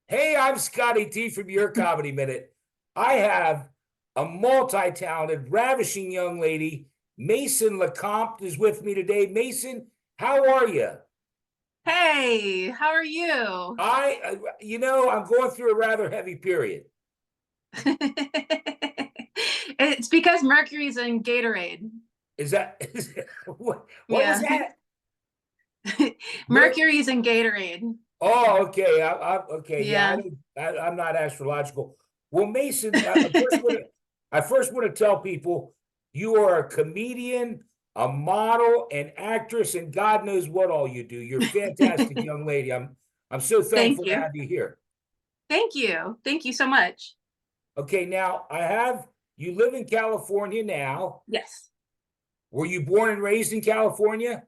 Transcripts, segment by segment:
Hey, I'm Scotty T from Your Comedy Minute. I have a multi-talented, ravishing young lady. Mason Lecompte is with me today. Mason, how are you? Hey, how are you? I'm going through a rather heavy period. It's because Mercury's in Gatorade. What was Yeah. that? Mer Mercury's in Gatorade. oh, okay. Okay. Yeah, Yeah. I'm not astrological. Well, Mason, I first want to tell people you are a comedian, a model, an actress, and God knows what all you do. You're a fantastic young lady. I'm so Thank thankful to you. have you here. Thank you. Thank you so much. Okay, now you live in California now. Yes. Were you born and raised in California?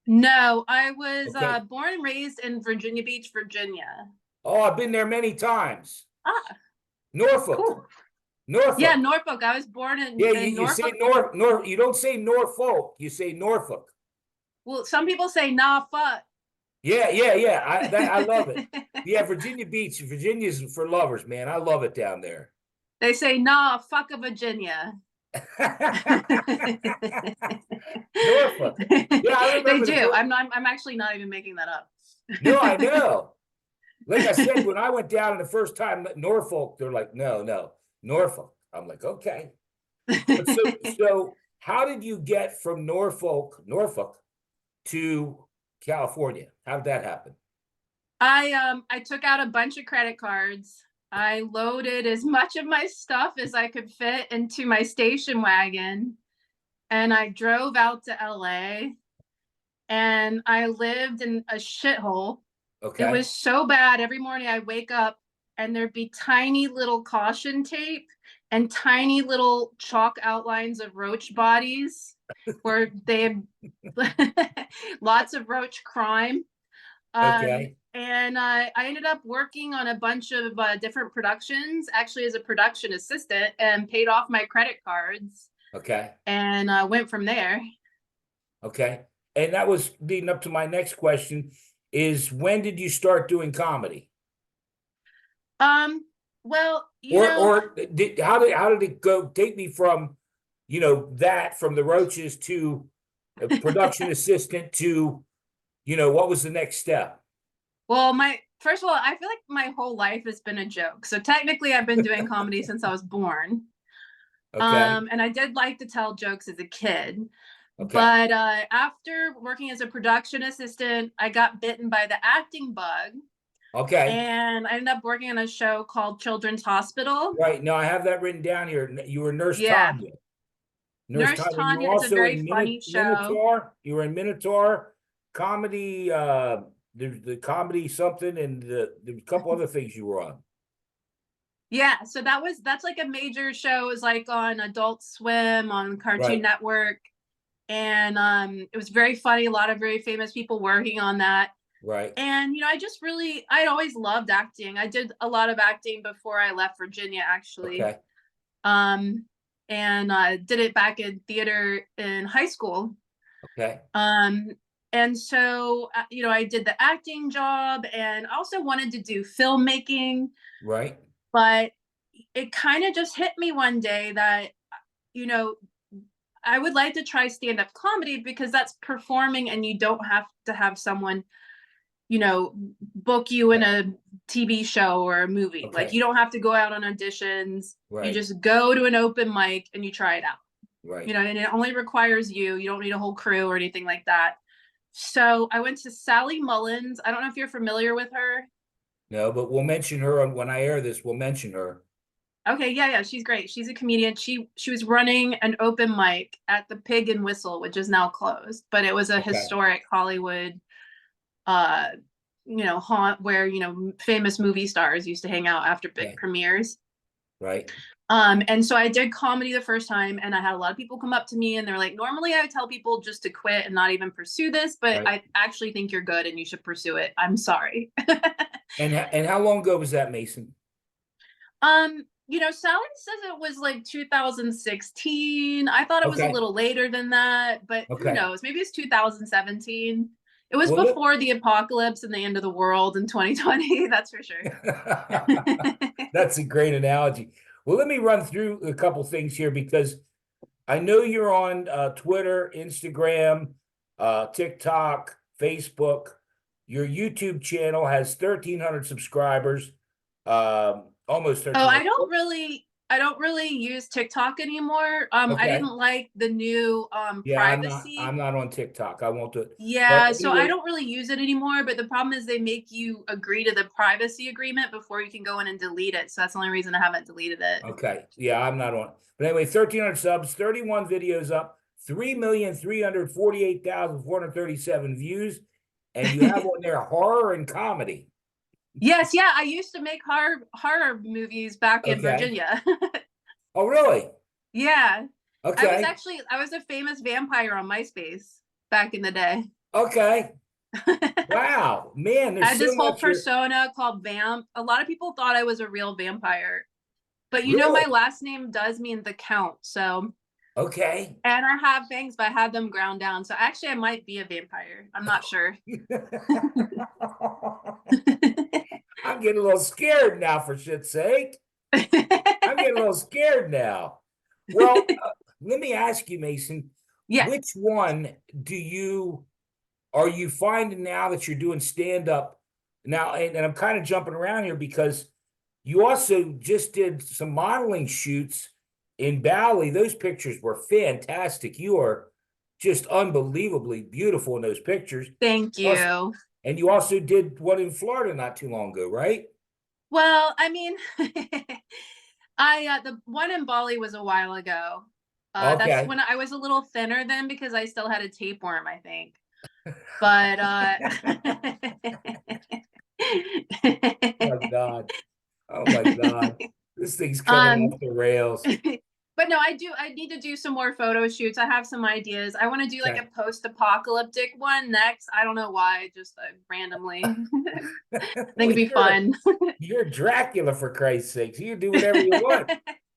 No, I was Okay. born and raised in Virginia Beach, Virginia. Oh, I've been there many times. Ah, Norfolk. cool. Yeah, Norfolk. Norfolk. I was born Yeah, in you say Norfolk. North, you don't say Norfolk, you say Norfolk. Well, some people say nah fuck. Yeah. I love it. Yeah, Virginia Beach. Virginia's for lovers, man. I love it down there. They say nah fuck a Virginia. Norfolk. Yeah, I They remember the do. first. I'm actually not even making that up. No, I know. Like I said, when I went down the first time, Norfolk, they're like, no, Norfolk. I'm like, okay. But so how did you get from Norfolk to California? How did that happen? I took out a bunch of credit cards. I loaded as much of my stuff as I could fit into my station wagon, and I drove out to LA, and I lived in a shithole. It Okay. was so bad. Every morning I wake up and there'd be tiny little caution tape and tiny little chalk outlines of roach bodies where they had lots of roach crime. Okay. And I ended up working on a bunch of different productions, actually as a production assistant, and paid off my credit cards Okay. and went from there. Okay. And that was leading up to my next question is when did you start doing comedy? Um, well, How did it go? Take me from, that from the roaches to a production assistant to, what was the next step? well, my first of all, I feel like my whole life has been a joke. So technically, I've been doing comedy since I was born. Okay. And I did like to tell jokes as a kid. Okay. But after working as a production assistant, I got bitten by the acting bug, Okay. and I ended up working on a show called Children's Hospital. Right. Now I have that written down here. You were Nurse Yeah, Tanya. Nurse Nurse Tanya. You were Tanya. It's a also very in funny show. Minotaur. You were in Minotaur comedy. There's the comedy something, and there's a couple other things you were on. Yeah, so that's like a major show. It was like on Adult Swim, on Cartoon Right. Network, and it was very funny. A lot of very famous people working on that. Right. And I'd always loved acting. I did a lot of acting before I left Virginia, actually. Okay. Um, and did it back in theater in high school. Okay. Um, and so I did the acting job, and also wanted to do filmmaking, Right. but it kind of just hit me one day that you know I would like to try stand-up comedy because that's performing, and you don't have to have someone book you in Okay. a TV show or a movie. Like, Okay. you don't have to go out on auditions. You Right. just go to an open mic and you try it out. Right. And it only requires you. You don't need a whole crew or anything like that. So I went to Sally Mullins. I don't know if you're familiar with her. No, but we'll mention her when I air this. We'll mention her. Okay, yeah, she's great. She's a comedian. She was running an open mic at the Pig and Whistle, which is now closed, but it was a Okay. historic Hollywood uh haunt where famous movie stars used to hang out after big Okay. premieres. Right. And so I did comedy the first time, and I had a lot of people come up to me and they're like, normally I would tell people just to quit and not even pursue this, but Right. I actually think you're good and you should pursue it. I'm sorry. And how long ago was that, Mason? Sally says it was like 2016. I thought it was a Okay. little later than that, but who Okay. knows? Maybe it's 2017. It was Well, before the apocalypse and the end of the world in 2020, that's for sure. that's a great analogy. Well, let me run through a couple things here because I know you're on Twitter, Instagram, TikTok, Facebook. Your YouTube channel has 1,300 subscribers, almost Oh, 1,300. I don't really use TikTok anymore. I Okay. didn't like the new Yeah, I'm privacy. not on TikTok. I won't do it. But Yeah, so I anyway, don't really use it anymore, but the problem is they make you agree to the privacy agreement before you can go in and delete it. So that's the only reason I haven't deleted it. okay. Yeah, I'm not on. But anyway, 1,300 subs, 31 videos up, 3,348,437 views, and you have on there horror and comedy. Yes, yeah, I used to make horror movies back in Okay. Virginia. Oh, really? Yeah. Okay. I was a famous vampire on MySpace back in the day. Okay. Wow, man, I there's had so this whole much here. persona called Vamp. A lot of people thought I was a real vampire. But you know Really? my last name does mean the Count. So Okay. and I have fangs, but I had them ground down. So actually I might be a vampire. I'm not sure. I'm getting a little scared now, for shit's sake. I'm getting a little scared now. Well, let me ask you, Mason, Yes. which one are you finding now that you're doing stand up now? And I'm kind of jumping around here because you also just did some modeling shoots in Bali. Those pictures were fantastic. You are just unbelievably beautiful in those pictures. Thank Also, you. and you also did one in Florida not too long ago, right? Well, I mean, I the one in Bali was a while ago. That's Okay. when I was a little thinner then because I still had a tapeworm, I think. But Oh my God. Oh my God. This thing's coming um off the rails. but no, I need to do some more photo shoots. I have some ideas. I want to do like Okay. a post-apocalyptic one next. I don't know why, just randomly. I think Well, it'd be fun. you're Dracula, for Christ's sakes. You can do whatever you want.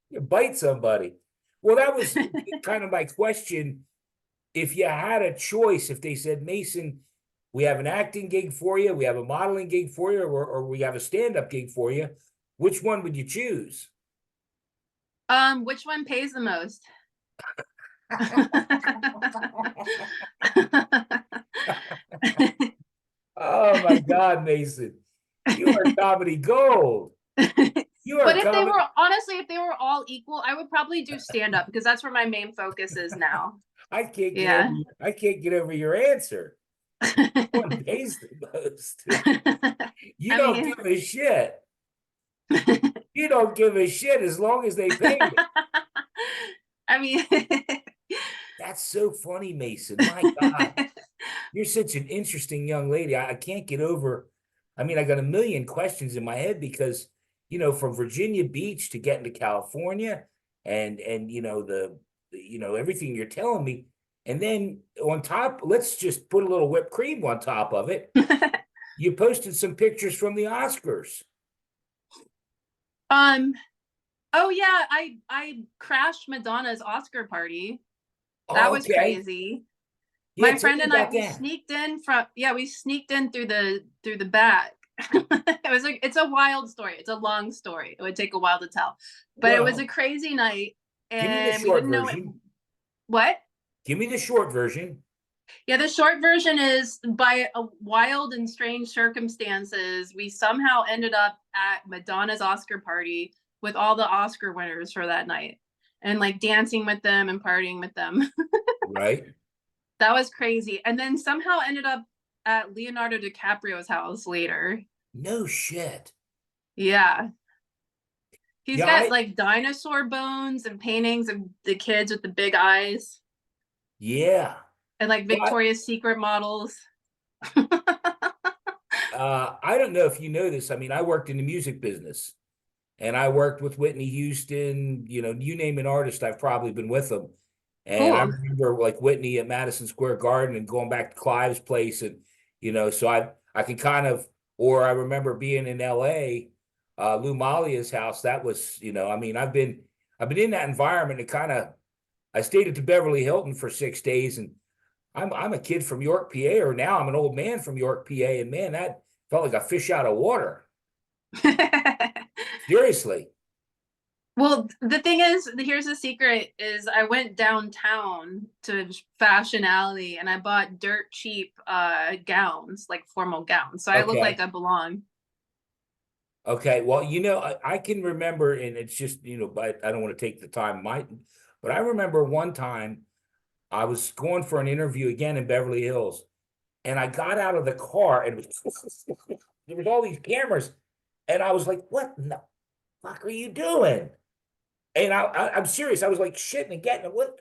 You bite somebody. Well, that was kind of my question. If you had a choice, if they said, Mason, we have an acting gig for you, we have a modeling gig for you, or we have a stand-up gig for you, which one would you choose? Which one pays the most? Oh my God, Mason. You are comedy gold. You are But if they comedy. were honestly, if they were all equal, I would probably do stand up because that's where my main focus is now. Yeah. I can't get over your answer. One pays the most. You I don't mean, give a shit. You don't give a shit as long as they pay you. I mean, That's so funny, Mason. My God. You're such an interesting young lady. I can't get over. I mean, I got a million questions in my head because, from Virginia Beach to getting to California and everything you're telling me. And then on top, let's just put a little whipped cream on top of it. You posted some pictures from the Oscars. um, oh yeah, I crashed Madonna's Oscar party. That Oh, was okay. crazy. Yeah, My tell friend me and I about that. we sneaked in through the back. It's a wild story. It's a long story. It would take a while to tell. But it was a Well, crazy night give me the and we short didn't know it. version. What? Give me the short version. Yeah, the short version is by a wild and strange circumstances, we somehow ended up at Madonna's Oscar party with all the Oscar winners for that night and like dancing with them and partying with them. Right? That was crazy. And then somehow ended up at Leonardo DiCaprio's house later. No shit. Yeah. He's Yeah, got like dinosaur bones and paintings of the kids with the big eyes yeah. and like Well, Victoria's Secret models. I don't know if you know this. I mean, I worked in the music business and I worked with Whitney Houston. You name an artist, I've probably been with them. And I Cool. remember like Whitney at Madison Square Garden and going back to Clive's place. And, so I can kind of, or I remember being in LA, Lou Malia's house. That was, I mean, I've been in that environment and I stayed at the Beverly Hilton for 6 days and I'm a kid from York, PA, or now I'm an old man from York, PA, and man, that felt like a fish out of water. Seriously. Well, the thing is, here's the secret is I went downtown to Fashion Alley and I bought dirt cheap gowns, like formal gowns. So I look like Okay. I belong. Okay. Well, I can remember, and it's just, but I don't want to take the time. But I remember one time I was going for an interview again in Beverly Hills, and I got out of the car and there was all these cameras, and I was like, "What in the fuck are you doing?" And I'm serious. I was like shitting and getting it. What?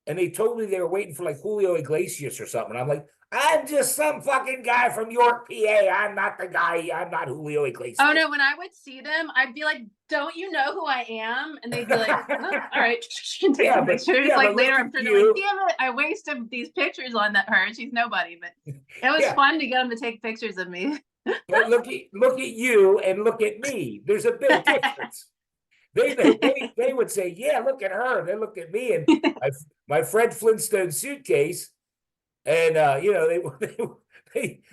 And they told me they were waiting for like Julio Iglesias or something. I'm like, I'm just some fucking guy from York, PA. I'm not the guy. I'm not Julio Iglesias. Oh no, when I would see them, I'd be like, "Don't you know who I am?" And they'd be like, "Oh, all right," and take Yeah, the but pictures. yeah, Like but look later, I'm at sure they're like, you. "Damn it, I wasted these pictures on that her. She's nobody." But it was Yeah, fun to get them to take pictures of me. but look at you and look at me. There's a big difference. They would say, "Yeah, look at her." And they look at me and my Fred Flintstone suitcase, and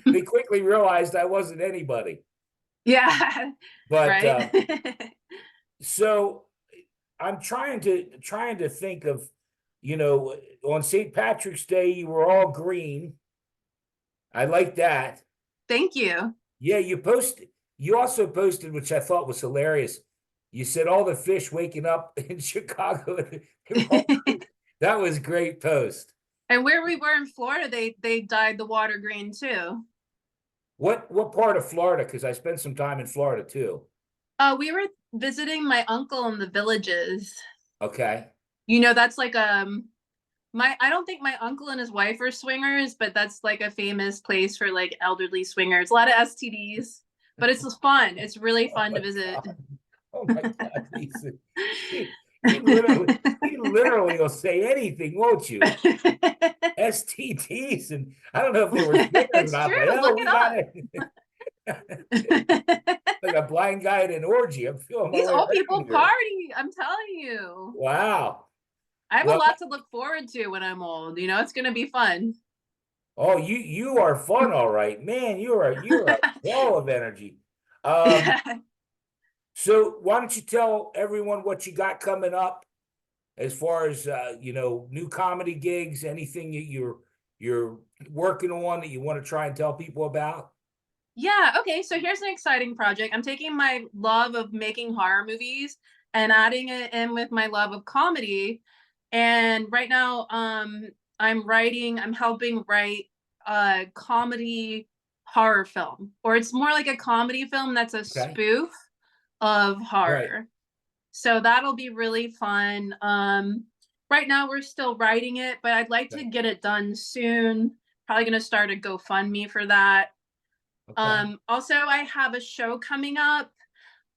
they quickly realized I wasn't anybody. Yeah, But right. so I'm trying to think of, on St. Patrick's Day you were all green. I like that. Thank you. Yeah, you also posted, which I thought was hilarious. You said all the fish waking up in Chicago. They were all green. That was great post. And where we were in Florida, they dyed the water green too. What part of Florida? Because I spent some time in Florida too. We were visiting my uncle in the villages. Okay. That's like my I don't think my uncle and his wife are swingers, but that's like a famous place for like elderly swingers. A lot of STDs, but it's fun. It's really Oh fun my to visit. God. Oh my God, Lisa. He, he literally will say anything, won't you? STDs, and I don't know if they were swingers or It's not, true. but Look we got it. it up. Like a blind guy at an orgy. I'm feeling my These way old around people here. party. I'm telling you. Wow. I have a Well, lot to look forward to when I'm old. It's gonna be fun. oh, you are fun, all right, man. You're a ball of energy. Um, so why don't you tell everyone what you got coming up as far as new comedy gigs, anything you're working on that you want to try and tell people about? Yeah, okay. So here's an exciting project. I'm taking my love of making horror movies and adding it in with my love of comedy. And right now, I'm helping write a comedy horror film, or it's more like a comedy film that's a Okay. spoof of Right. horror. So that'll be really fun. Right now we're still writing it, but I'd like to Okay. get it done soon. Probably gonna start a GoFundMe for that. Okay. Also I have a show coming up.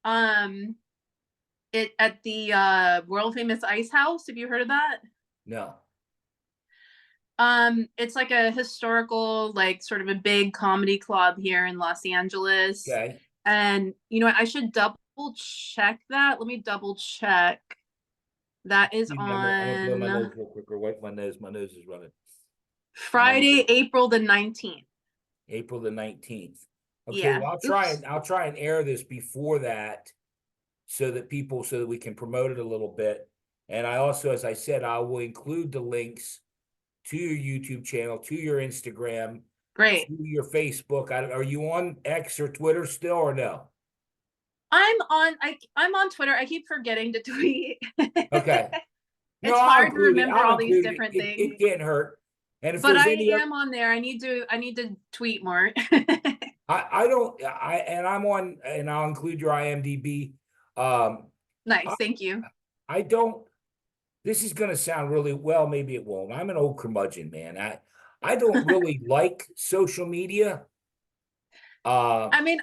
Um, it at the world famous Ice House. Have you heard of that? No. It's like a historical, like sort of a big comedy club here in Los Angeles. Okay. And I should double check that. Let me double check. That is I'm gonna blow my nose on real quick or wipe my nose. My nose is running. Friday, April the 19th. April the 19th. Okay, Yeah. well, Oops. I'll try and air this before that so that we can promote it a little bit. And I also, as I said, I will include the links to your YouTube channel, to your Instagram, Great. to your Facebook. Are you on X or Twitter still or no? I'm on Twitter. I keep forgetting to tweet. Okay. No, It's hard to remember I'll all these include it. different It things. can't hurt. And if But there's I any, am on there. I need to tweet more. I don't, and I'm on, and I'll include your IMDb. I, Nice. Thank you. I don't, this is going to sound really, well, maybe it won't. I'm an old curmudgeon, man. I don't really like social media. I mean,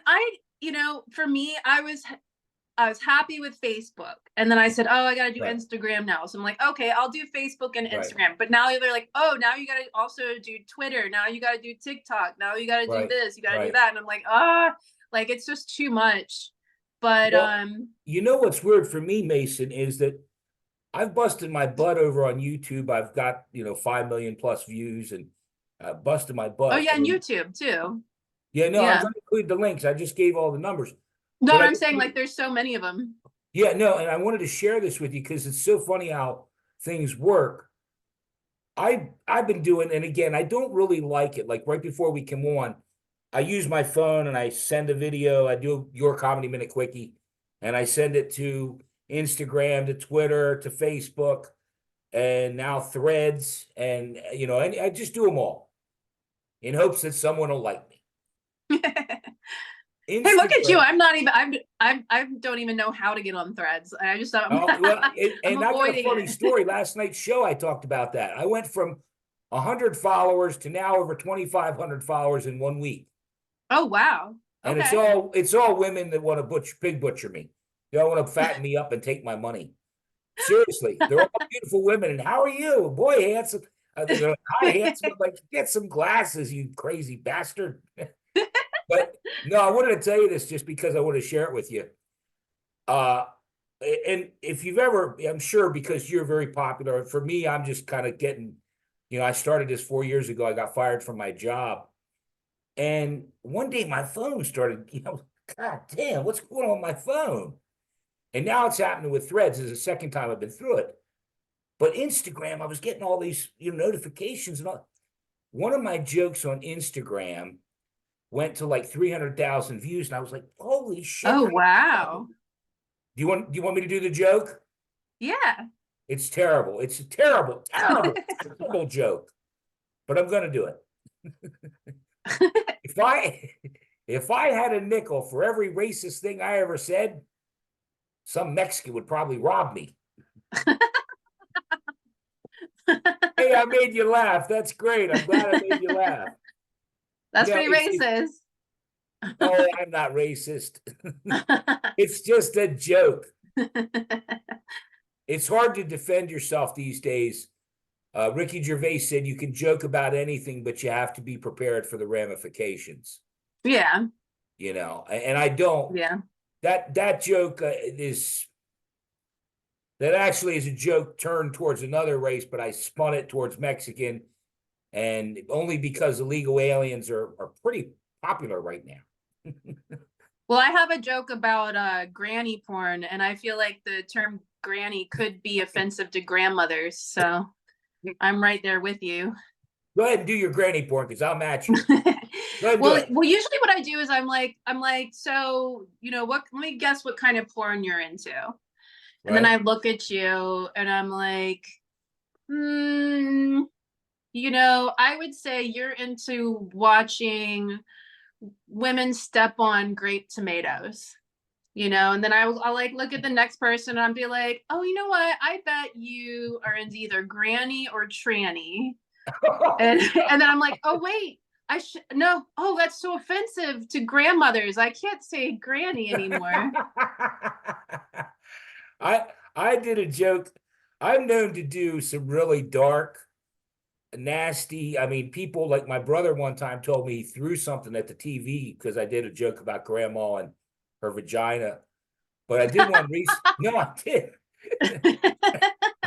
for me, I was happy with Facebook. And then I said, "Oh, I got to do Right, Instagram now." So I'm like, "Okay, I'll do Facebook and right, Instagram." But now they're like, "Oh, now you got to also do Twitter. Now you got to do TikTok. Now you got to do right, this, you got to do right. that." And I'm like, like it's just too much." But Well, you know what's weird for me, Mason, is that I've busted my butt over on YouTube. I've got, 5 million plus views, and busted my butt. Oh yeah, and And YouTube too. yeah, no, I'm Yeah. going to include the links. I just gave all the numbers. No, But I I'm saying like there's so many of them. yeah, no, and I wanted to share this with you because it's so funny how things work. I've been doing, and again, I don't really like it. Like right before we come on, I use my phone and I send a video. I do your Comedy Minute Quickie, and I send it to Instagram, to Twitter, to Facebook, and now Threads, and and I just do them all in hopes that someone will like me. Hey, look at you. Instagram. I'm not even I don't even know how to get on Threads. I just Oh, well, I'm and I got a avoiding funny it. story. Last night's show, I talked about that. I went from 100 followers to now over 2,500 followers in 1 week. Oh wow. And Okay. it's all women that want to pig butcher me. They all want to fatten me up and take my money. Seriously, they're all beautiful women. And how are you, boy, handsome? They're like, hi, handsome. I'm like, get some glasses, you crazy bastard. But no, I wanted to tell you this just because I want to share it with you. And if you've ever, I'm sure because you're very popular. For me, I'm just kind of getting, I started this 4 years ago. I got fired from my job. And one day my phone started, God damn, what's going on with my phone? And now it's happening with Threads. This is the second time I've been through it. But Instagram, I was getting all these notifications and all. One of my jokes on Instagram went to like 300,000 views, and I was like, "Holy shit!" Oh wow. Do you want me to do the joke? Yeah. It's terrible. It's a terrible, terrible, terrible joke. But I'm gonna do it. If I had a nickel for every racist thing I ever said, some Mexican would probably rob me. Hey, I made you laugh. That's great. I'm glad I made you laugh. That's No, pretty racist. oh, I'm not racist. It's just a joke. It's hard to defend yourself these days. Ricky Gervais said you can joke about anything, but you have to be prepared for the ramifications. Yeah. And I don't. Yeah. That joke that actually is a joke turned towards another race, but I spun it towards Mexican, and only because illegal aliens are pretty popular right now. Well, I have a joke about granny porn, and I feel like the term granny could be offensive to grandmothers. So I'm right there with you. Go ahead and do your granny porn because I'll match you. Go ahead and well, do it. well, usually what I do is I'm like, so what? Let me guess what kind of porn you're into, and then I look at you and I'm like, I would say you're into watching women step on grape tomatoes. And then I'll like look at the next person and I'll be like, oh, you know what? I bet you are into either granny or tranny. and then I'm like, oh wait, no, oh, that's so offensive to grandmothers. I can't say granny anymore. I did a joke. I'm known to do some really dark, nasty. I mean, people like my brother one time told me he threw something at the TV because I did a joke about grandma and her vagina. But I did one recently. No, I did.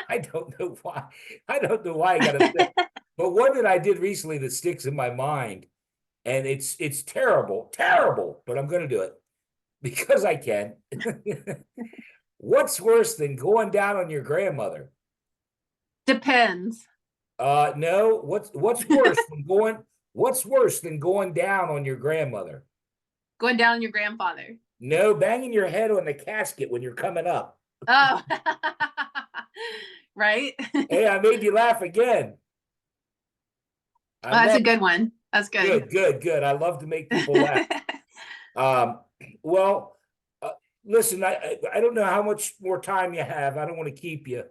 I don't know why. I don't know why I got upset. But one that I did recently that sticks in my mind, and it's terrible, terrible, but I'm going to do it because I can. What's worse than going down on your grandmother? Depends. No. What's worse than going down on your grandmother? Going down on your grandfather. No, banging your head on the casket when you're coming up. Oh, right. Hey, I made you laugh again. Oh, that's a good one. That's good. Good. I love to make people laugh. Well, listen, I don't know how much more time you have. I don't want to keep you.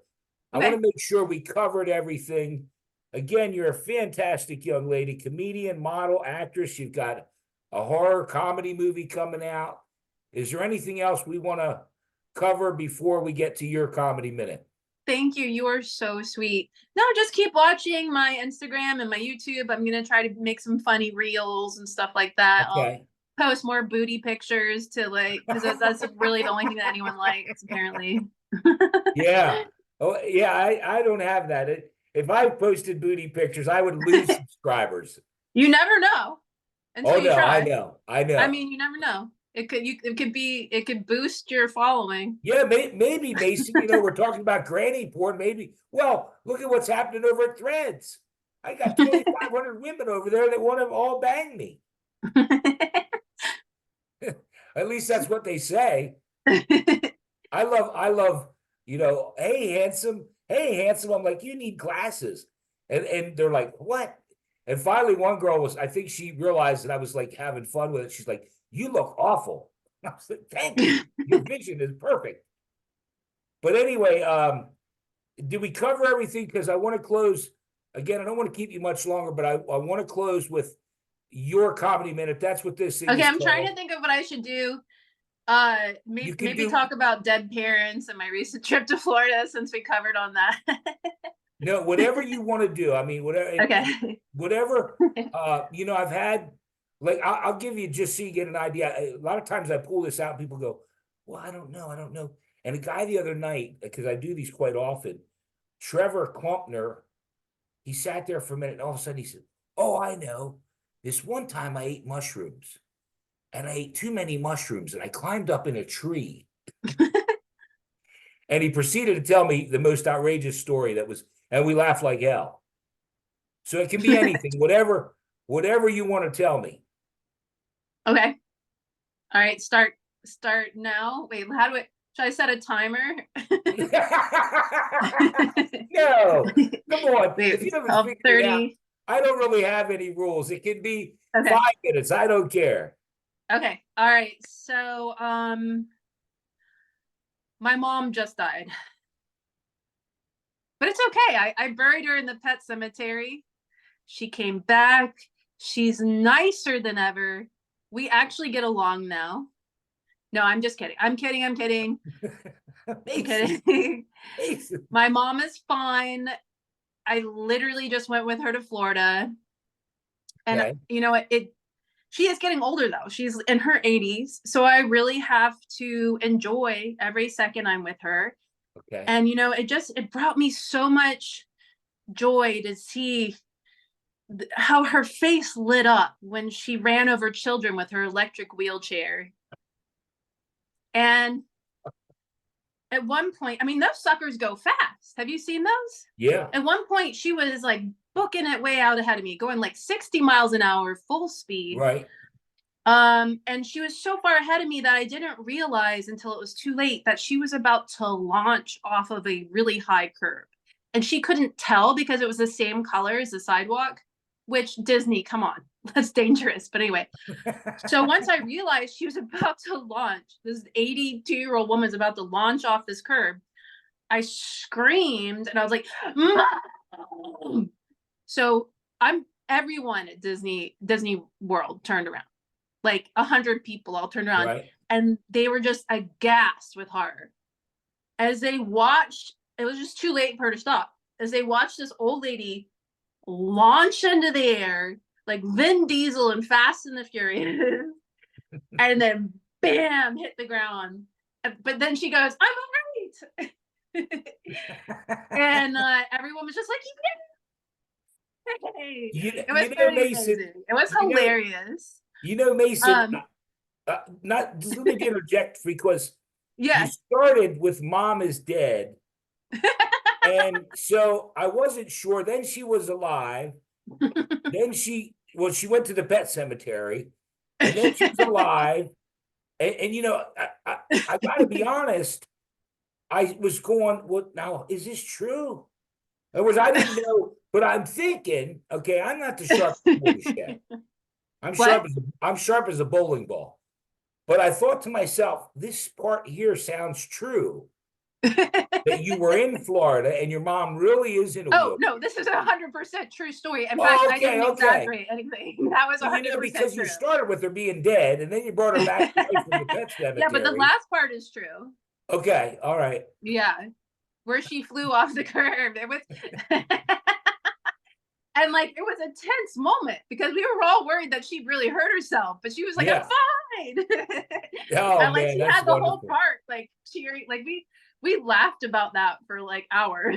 I want to make sure we covered everything. Again, you're a fantastic young lady, comedian, model, actress. You've got a horror comedy movie coming out. Is there anything else we want to cover before we get to your comedy minute? Thank you. You are so sweet. No, just keep watching my Instagram and my YouTube. I'm going to try to make some funny reels and stuff like that. Okay. I'll post more booty pictures to because that's really the only thing that anyone likes, apparently. Yeah. Oh, yeah. I don't have that. if I posted booty pictures, I would lose subscribers. You never know until Oh you no, I try. know, I I know. mean, you never know. It could boost your following. Yeah, maybe Mason. We're talking about granny porn. Maybe. Well, look at what's happening over at Threads. I got 2,500 women over there that want to all bang me. At least that's what they say. I love, hey, handsome. I'm like, you need glasses. And they're like, what? And finally, one girl I think she realized that I was like having fun with it. She's like, you look awful. I was like, thank you. Your vision is perfect. But anyway, did we cover everything? Because I want to close. Again, I don't want to keep you much longer, but I want to close with your comedy minute. That's what this thing Okay, is I'm trying to called. think of what I should do. Maybe talk about dead parents and my recent trip to Florida since we covered on that. No, whatever you want to do. I mean, whatever. Okay. Whatever. I've had, like, I'll give you just so you get an idea. A lot of times I pull this out, and people go, "Well, I don't know." And a guy the other night, because I do these quite often, Trevor Klumpner, he sat there for a minute, and all of a sudden he said, "Oh, I know. This one time I ate mushrooms, and I ate too many mushrooms, and I climbed up in a tree." And he proceeded to tell me the most outrageous story and we laughed like hell. So it can be anything, whatever you want to tell me. Okay. All right. Start now. Wait, should I set a timer? No, come on. Wait, If you haven't figured it out, 12:30. I don't really have any rules. It can be Okay. 5 minutes. I don't care. Okay. All right. So, my mom just died, but it's okay. I buried her in the pet cemetery. She came back. She's nicer than ever. We actually get along now. No, I'm just kidding. I'm kidding. I'm kidding. My mom is fine. I literally just went with her to Florida. And Okay. she is getting older though. She's in her 80s. So I really have to enjoy every second I'm with her. Okay. And it brought me so much joy to see how her face lit up when she ran over children with her electric wheelchair. And at one point, I mean, those suckers go fast. Have you seen those? Yeah. At one point, she was like booking it way out ahead of me, going like 60 miles an hour, full speed. Right. And she was so far ahead of me that I didn't realize until it was too late that she was about to launch off of a really high curb. And she couldn't tell because it was the same color as the sidewalk, which Disney, come on, that's dangerous. But anyway, so once I realized she was about to launch, this 82-year-old woman's about to launch off this curb, I screamed and I was like, Mom! So everyone at Disney World turned around. Like 100 people all turned around, right. And they were just aghast with horror. As they watched, it was just too late for her to stop. As they watched this old lady launch into the air, like Vin Diesel in Fast and the Furious, and then bam, hit the ground. But then she goes, I'm all right. And everyone was just like, hey. It was Mason, amazing. It was hilarious. Mason, just let me interject because you started with Mom is Dead. And so I wasn't sure. Then she was alive. Then she went to the pet cemetery. And then she was alive. And I got to be honest. I was going, what now? Is this true? In other words, I didn't know, but I'm thinking, okay, I'm not the sharpest yet. I'm sharp as a bowling ball. But I thought to myself, this part here sounds true. That you were in Florida and your mom really is in a wheelchair. No, this is 100% true story. In fact, I didn't exaggerate anything. That was 100% because true. You started with her being dead and then you brought her back to life from the pet cemetery. Yeah, but the last part is true. Okay, all right. Yeah, where she flew off the curb. It was... And like, it was a tense moment because we were all worried that she'd really hurt herself, but she was like, I'm fine. Oh, and like, man, she that's had the wonderful. whole part, like cheering, like we laughed about that for like hours.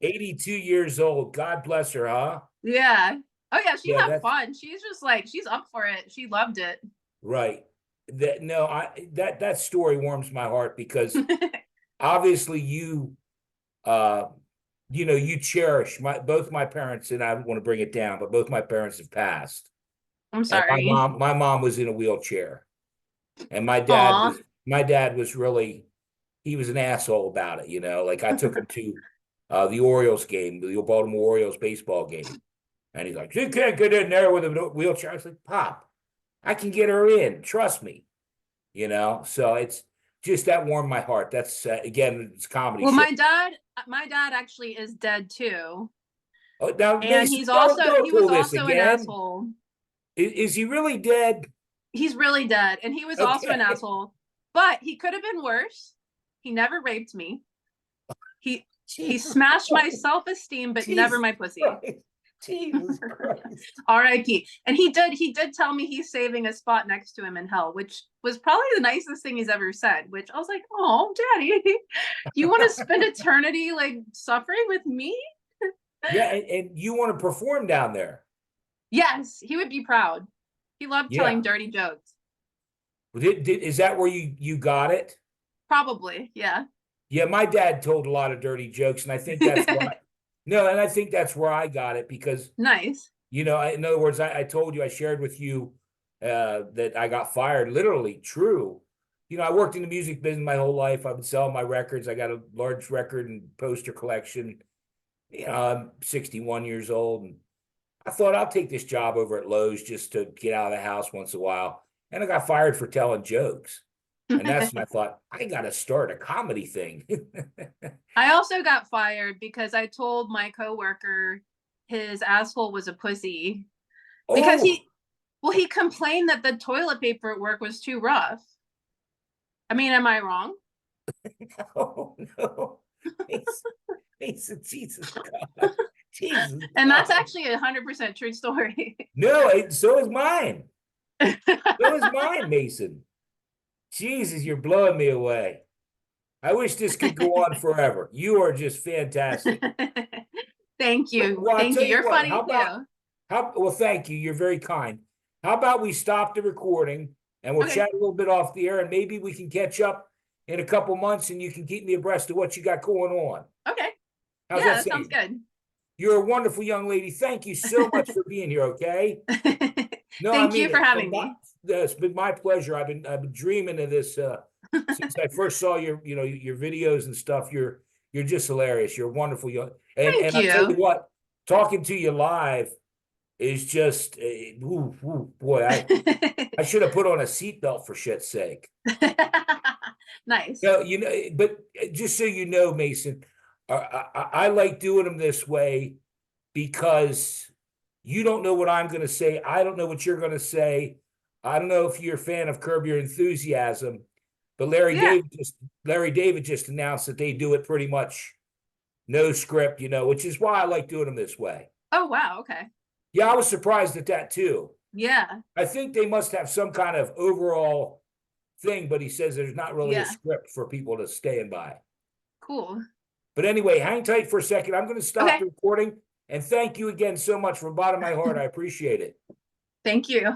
82 years old. God bless her, huh? Yeah. Oh yeah, she Yeah, had that's fun. She's just like, she's up for it. She loved it. right. That no, that story warms my heart because obviously uh you cherish both my parents, and I want to bring it down, but both my parents have passed. I'm And sorry. my mom was in a wheelchair. And Aw. my dad was really, he was an asshole about it, like I took him to the Orioles game, the Baltimore Orioles baseball game. And he's like, you can't get in there with a wheelchair. I was like, Pop, I can get her in. Trust me. So it's just that warmed my heart. That's again, it's a comedy Well, show. my dad actually is dead too. Oh, now, And Mason, don't he was pull this also an again. asshole. Is he really dead? He's really dead. And he was also an Okay. asshole. But he could have been worse. He never raped me. He Jesus smashed my Christ. self-esteem, but never Jesus my pussy. Christ. Jesus Christ. R.I.P. And he did tell me he's saving a spot next to him in hell, which was probably the nicest thing he's ever said, which I was like, oh, daddy, you want to spend eternity like suffering with me? Yeah, and you want to perform down there. Yes, he would be proud. He loved Yeah. telling dirty jokes. Is that where you got it? Probably, yeah. Yeah, my dad told a lot of dirty jokes, and I think that's why. No, and I think that's where I got it because, Nice. in other words, I told you, I shared with you that I got fired. Literally true. I worked in the music business my whole life. I've been selling my records. I got a large record and poster collection. I'm 61 years old, and I thought I'll take this job over at Lowe's just to get out of the house once in a while. And I got fired for telling jokes. And that's when I thought, I got to start a comedy thing. I also got fired because I told my coworker his asshole was a pussy because Oh, he complained that the toilet paper at work was too rough. I mean, am I wrong? oh no. Mason, Jesus God. Jesus And that's God. actually 100% true story. No, so is mine. So is mine, Mason. Jesus, you're blowing me away. I wish this could go on forever. You are just fantastic. Thank you. Well, I'll Thank tell you. you You're what, funny too. well, thank you. You're very kind. How about we stop the recording and we'll Okay. chat a little bit off the air, and maybe we can catch up in a couple months and you can keep me abreast of what you got going on. Okay. How's Yeah, that that sounds sound? good. You're a wonderful young lady. Thank you so much for being here. Okay. No, I Thank you mean for it. having me. It's been my pleasure. I've been dreaming of this since I first saw your videos and stuff. You're just hilarious. You're a wonderful young, Thank and I tell you you. what, talking to you live is just boy, I should have put on a seatbelt for shit's sake. Nice. No, but just so you know, Mason, I like doing them this way because you don't know what I'm going to say. I don't know what you're going to say. I don't know if you're a fan of Curb Your Enthusiasm, but Yeah. Larry David just announced that they do it pretty much no script, which is why I like doing them this way. Oh, wow. Okay. Yeah, I was surprised at that too. Yeah. I think they must have some kind of overall thing, but he says there's not really a Yeah. script for people to stand by. Cool. But anyway, hang tight for a second. I'm going to stop Okay. the recording, and thank you again so much from the bottom of my heart. I appreciate it. Thank you.